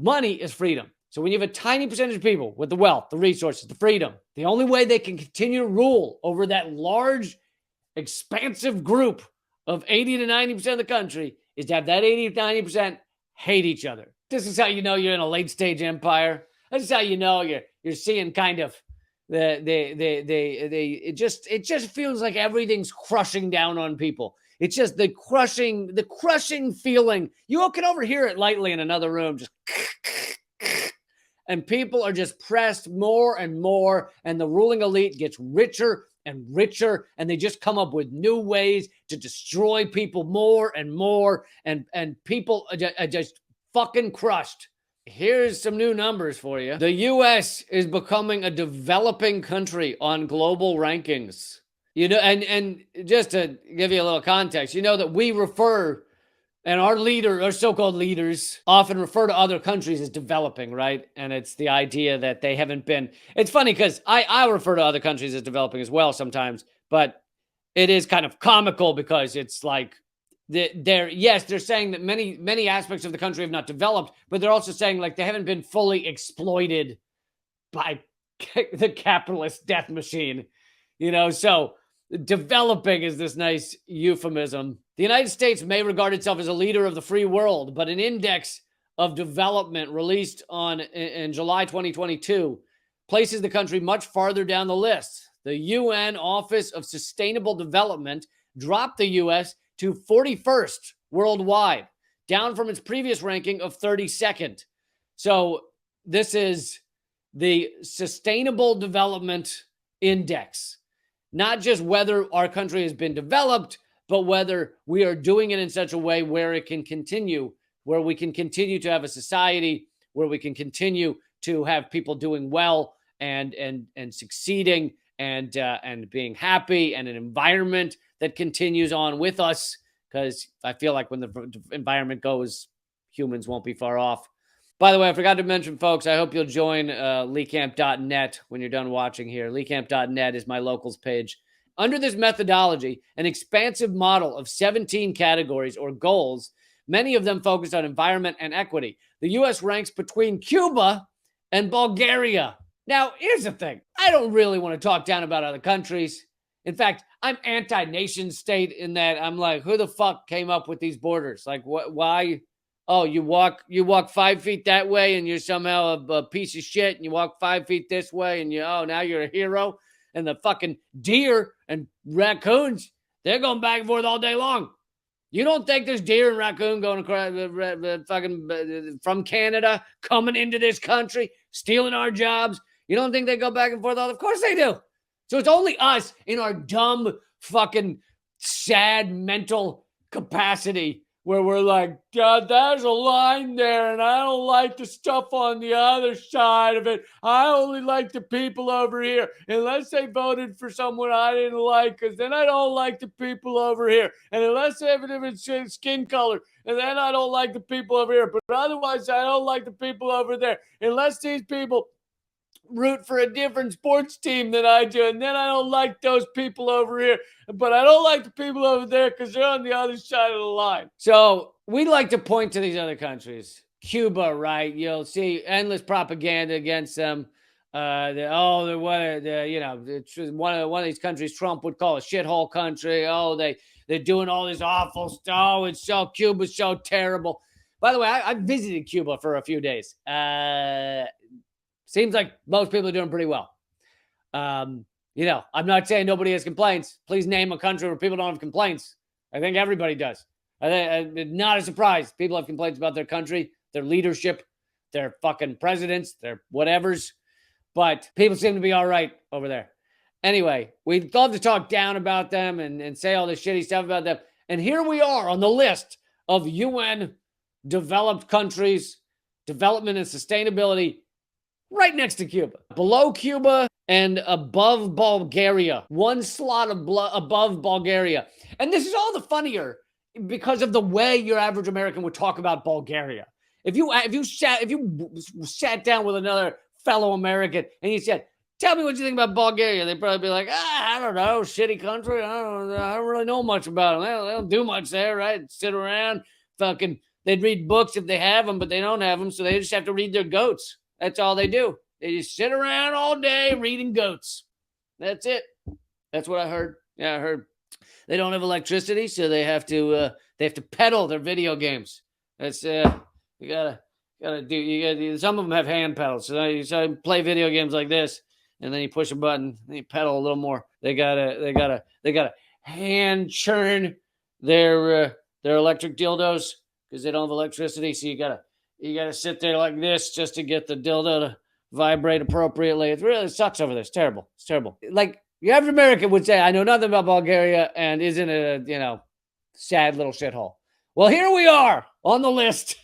Money is freedom. So when you have a tiny percentage of people with the wealth, the resources, the freedom, the only way they can continue to rule over that large, expansive group of 80 to 90% of the country is to have that 80 to 90% hate each other. This is how you know you're in a late stage empire. This is how you know you're seeing kind of it just feels like everything's crushing down on people. It's just the crushing feeling. You can overhear it lightly in another room, just and people are just pressed more and more, and the ruling elite gets richer and richer, and they just come up with new ways to destroy people more and more, and people are just fucking crushed. Here's some new numbers for you. The U.S. is becoming a developing country on global rankings. You know, and just to give you a little context, you know that we refer, and our so-called leaders often refer to other countries as developing, right? And it's the idea that they haven't been. It's funny because I refer to other countries as developing as well sometimes, but it is kind of comical because it's like they're saying that many aspects of the country have not developed, but they're also saying like they haven't been fully exploited by the capitalist death machine, you know? So developing is this nice euphemism. The United States may regard itself as a leader of the free world, but an index of development released in July 2022 places the country much farther down the list. The UN Office of Sustainable Development dropped the U.S. to 41st worldwide, down from its previous ranking of 32nd. So this is the Sustainable Development Index. Not just whether our country has been developed, but whether we are doing it in such a way where it can continue, where we can continue to have a society, where we can continue to have people doing well and succeeding and being happy, and an environment that continues on with us. Because I feel like when the environment goes, humans won't be far off. By the way, I forgot to mention, folks, I hope you'll join leecamp.net when you're done watching here. Leecamp.net is my locals page. Under this methodology, an expansive model of 17 categories or goals, many of them focused on environment and equity, the U.S. ranks between Cuba and Bulgaria. Now, here's the thing. I don't really want to talk down about other countries. In fact, I'm anti-nation state in that I'm like, who the fuck came up with these borders? Like, what? Why? Oh, you walk 5 feet that way and you're somehow a piece of shit, and you walk 5 feet this way and now you're a hero. And the fucking deer and raccoons, they're going back and forth all day long. You don't think there's deer and raccoon going across fucking from Canada coming into this country, stealing our jobs? You don't think they go back and forth all? Of course they do. So it's only us in our dumb, fucking, sad mental capacity where we're like, God, there's a line there, and I don't like the stuff on the other side of it. I only like the people over here. Unless they voted for someone I didn't like, because then I don't like the people over here. And unless they have a different skin color, and then I don't like the people over here. But otherwise, I don't like the people over there. Unless these people root for a different sports team than I do, and then I don't like those people over here, but I don't like the people over there because they're on the other side of the line. So we like to point to these other countries. Cuba, right? You'll see endless propaganda against them. They're one of these countries Trump would call a shithole country. Oh, they're doing all this awful stuff. Cuba's so terrible. By the way, I visited Cuba for a few days. Seems like most people are doing pretty well. I'm not saying nobody has complaints. Please name a country where people don't have complaints. I think everybody does. I think it's not a surprise. People have complaints about their country, their leadership, their fucking presidents, their whatevers. But people seem to be all right over there. Anyway, we'd love to talk down about them and say all this shitty stuff about them. And here we are on the list of UN developed countries, development and sustainability, right next to Cuba. Below Cuba and above Bulgaria. One slot above Bulgaria. And this is all the funnier because of the way your average American would talk about Bulgaria. If you sat down with another fellow American and you said, tell me what you think about Bulgaria, they'd probably be like, I don't know, shitty country. I don't really know much about them. They don't do much there, right? Sit around, fucking They'd read books if they have them, but they don't have them, so they just have to read their goats. That's all they do. They just sit around all day reading goats. That's it. That's what I heard. Yeah, I heard. They don't have electricity, so they have to pedal their video games. That's you gotta do. You gotta. Some of them have hand pedals, so you play video games like this, and then you push a button, and you pedal a little more. They gotta hand churn their electric dildos because they don't have electricity. So you gotta sit there like this just to get the dildo to vibrate appropriately. It really sucks over there. It's terrible. It's terrible. Like the average American would say, I know nothing about Bulgaria and isn't a sad little shithole. Well, here we are on the list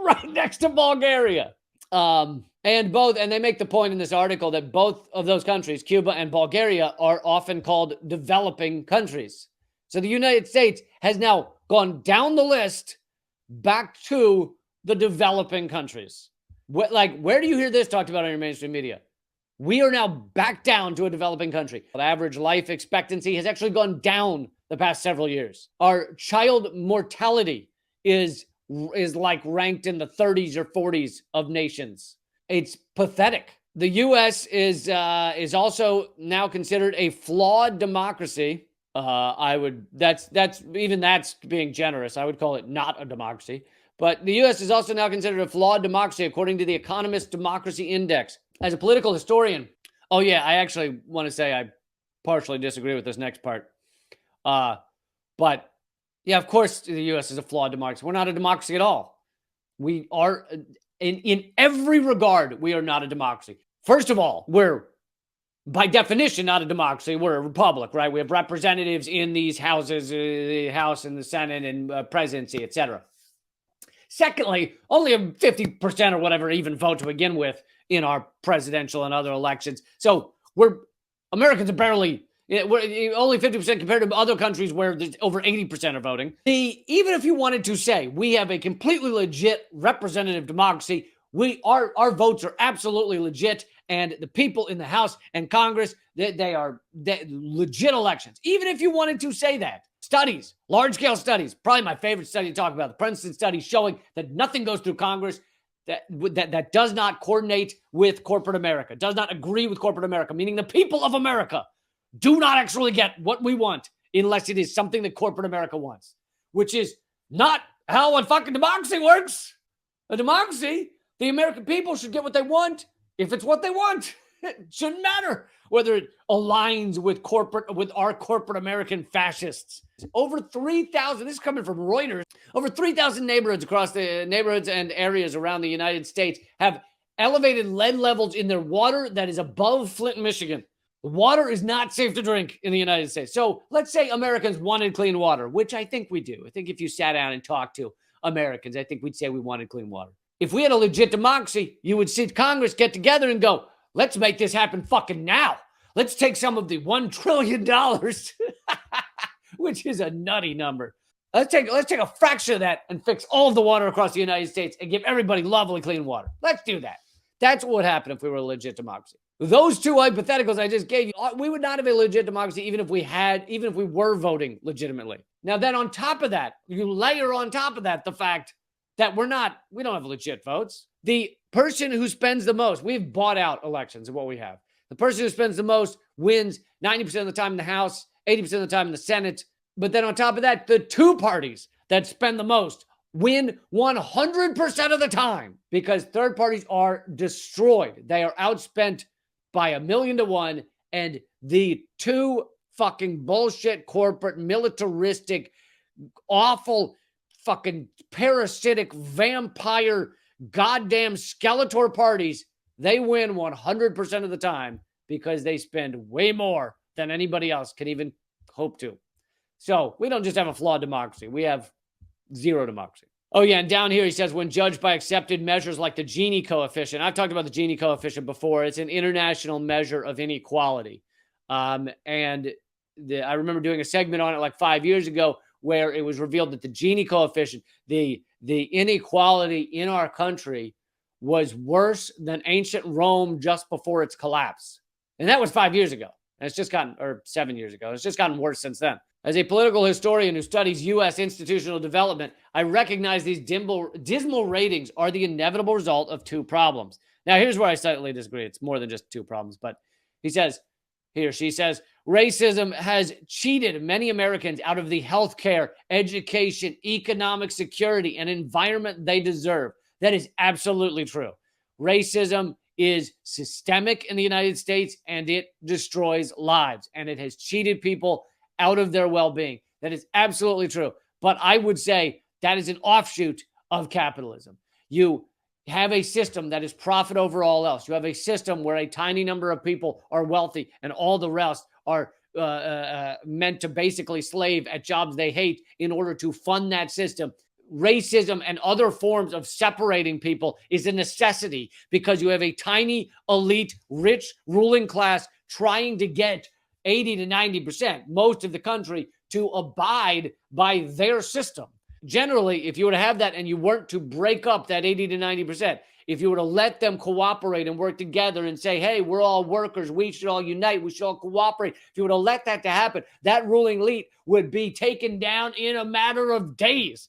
right next to Bulgaria. And they make the point in this article that both of those countries, Cuba and Bulgaria, are often called developing countries. So the United States has now gone down the list back to the developing countries. Where do you hear this talked about on your mainstream media? We are now back down to a developing country. The average life expectancy has actually gone down the past several years. Our child mortality is like ranked in the 30s or 40s of nations. It's pathetic. The U.S. is also now considered a flawed democracy. That's being generous. I would call it not a democracy. But the U.S. is also now considered a flawed democracy according to the Economist Democracy Index. As a political historian, I actually want to say I partially disagree with this next part. But yeah, of course the U.S. is a flawed democracy. We're not a democracy at all. We are, in every regard, we are not a democracy. First of all, we're, by definition, not a democracy. We're a republic, right? We have representatives in these houses, the House and the Senate and presidency, etc. Secondly, only 50% or whatever even vote to begin with in our presidential and other elections. So Americans are barely, we're only 50% compared to other countries where there's over 80% are voting. Even if you wanted to say we have a completely legit representative democracy, our votes are absolutely legit, and the people in the House and Congress, they are legit elections. Even if you wanted to say that. Studies, large-scale studies, probably my favorite study to talk about, the Princeton study showing that nothing goes through Congress that does not coordinate with corporate America, does not agree with corporate America, meaning the people of America do not actually get what we want unless it is something that corporate America wants, which is not how a fucking democracy works. A democracy, the American people should get what they want if it's what they want. It shouldn't matter whether it aligns with our corporate American fascists. Over 3,000, this is coming from Reuters, over 3,000 neighborhoods across the neighborhoods and areas around the United States have elevated lead levels in their water that is above Flint, Michigan. Water is not safe to drink in the United States. So let's say Americans wanted clean water, which I think we do. I think if you sat down and talked to Americans, I think we'd say we wanted clean water. If we had a legit democracy, you would see Congress get together and go, let's make this happen fucking now. Let's take some of the $1 trillion, which is a nutty number. Let's take a fraction of that and fix all of the water across the United States and give everybody lovely clean water. Let's do that. That's what would happen if we were a legit democracy. Those two hypotheticals I just gave you, we would not have a legit democracy even if we were voting legitimately. Now then on top of that, you layer on top of that the fact that we don't have legit votes. The person who spends the most, we've bought out elections of what we have. The person who spends the most wins 90% of the time in the House, 80% of the time in the Senate. But then on top of that, the two parties that spend the most win 100% of the time because third parties are destroyed. They are outspent by 1,000,000 to 1. And the two fucking bullshit, corporate, militaristic, awful, fucking parasitic, vampire, goddamn Skeletor parties, they win 100% of the time because they spend way more than anybody else can even hope to. So we don't just have a flawed democracy. We have zero democracy. Oh, yeah. And down here, he says, when judged by accepted measures like the Gini coefficient. I've talked about the Gini coefficient before. It's an international measure of inequality. I remember doing a segment on it like 5 years ago where it was revealed that the Gini coefficient, the inequality in our country was worse than ancient Rome just before its collapse. And that was 5 years ago. And it's just gotten, or 7 years ago. It's just gotten worse since then. As a political historian who studies U.S. institutional development, I recognize these dismal ratings are the inevitable result of two problems. Now, here's where I slightly disagree. It's more than just two problems, but he or she says, racism has cheated many Americans out of the healthcare, education, economic security, and environment they deserve. That is absolutely true. Racism is systemic in the United States, and it destroys lives, and it has cheated people out of their well-being. That is absolutely true. But I would say that is an offshoot of capitalism. You have a system that is profit over all else. You have a system where a tiny number of people are wealthy and all the rest are meant to basically slave at jobs they hate in order to fund that system. Racism and other forms of separating people is a necessity because you have a tiny, elite, rich ruling class trying to get 80 to 90%, most of the country, to abide by their system. Generally, if you were to have that and you weren't to break up that 80 to 90%, if you were to let them cooperate and work together and say, hey, we're all workers, we should all unite, we should all cooperate. If you were to let that to happen, that ruling elite would be taken down in a matter of days,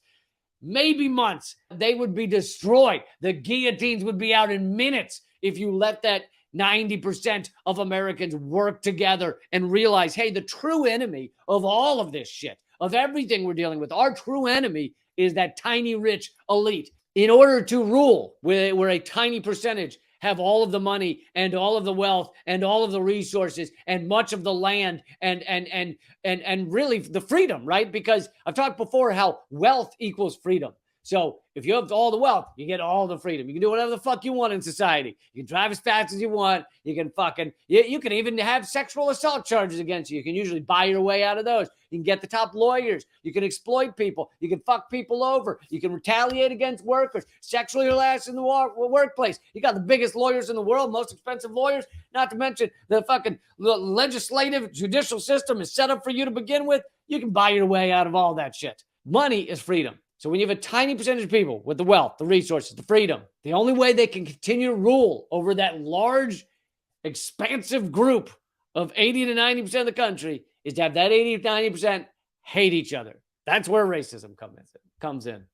maybe months. They would be destroyed. The guillotines would be out in minutes if you let that 90% of Americans work together and realize, hey, the true enemy of all of this shit, of everything we're dealing with, our true enemy is that tiny, rich elite. In order to rule, where a tiny percentage have all of the money and all of the wealth and all of the resources and much of the land and really the freedom, right? Because I've talked before how wealth equals freedom. So if you have all the wealth, you get all the freedom. You can do whatever the fuck you want in society. You can drive as fast as you want. You can you can even have sexual assault charges against you. You can usually buy your way out of those. You can get the top lawyers. You can exploit people. You can fuck people over. You can retaliate against workers, sexually harass in the workplace. You got the biggest lawyers in the world, most expensive lawyers, not to mention the fucking legislative judicial system is set up for you to begin with. You can buy your way out of all that shit. Money is freedom. So when you have a tiny percentage of people with the wealth, the resources, the freedom, the only way they can continue to rule over that large, expansive group of 80 to 90% of the country is to have that 80 to 90% hate each other. That's where racism comes in.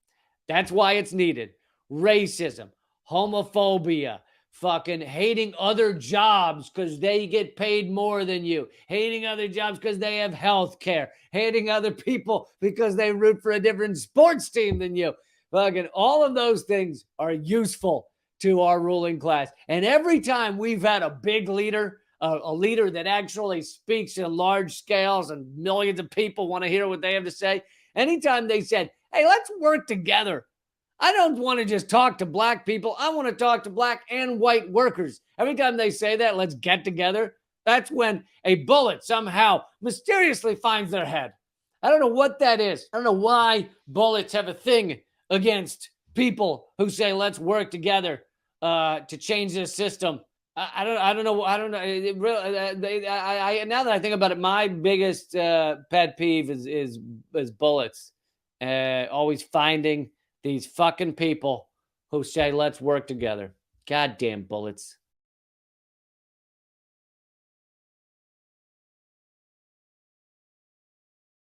That's why it's needed. Racism, homophobia, fucking hating other jobs because they get paid more than you, hating other jobs because they have health care, hating other people because they root for a different sports team than you. Fucking all of those things are useful to our ruling class. And every time we've had a big leader, a leader that actually speaks in large scales and millions of people want to hear what they have to say, anytime they said, hey, let's work together. I don't want to just talk to black people. I want to talk to black and white workers. Every time they say that, let's get together, that's when a bullet somehow mysteriously finds their head. I don't know what that is. I don't know why bullets have a thing against people who say, let's work together to change this system. I don't know. It really, now that I think about it, my biggest pet peeve is bullets. Always finding these fucking people who say, let's work together. Goddamn bullets.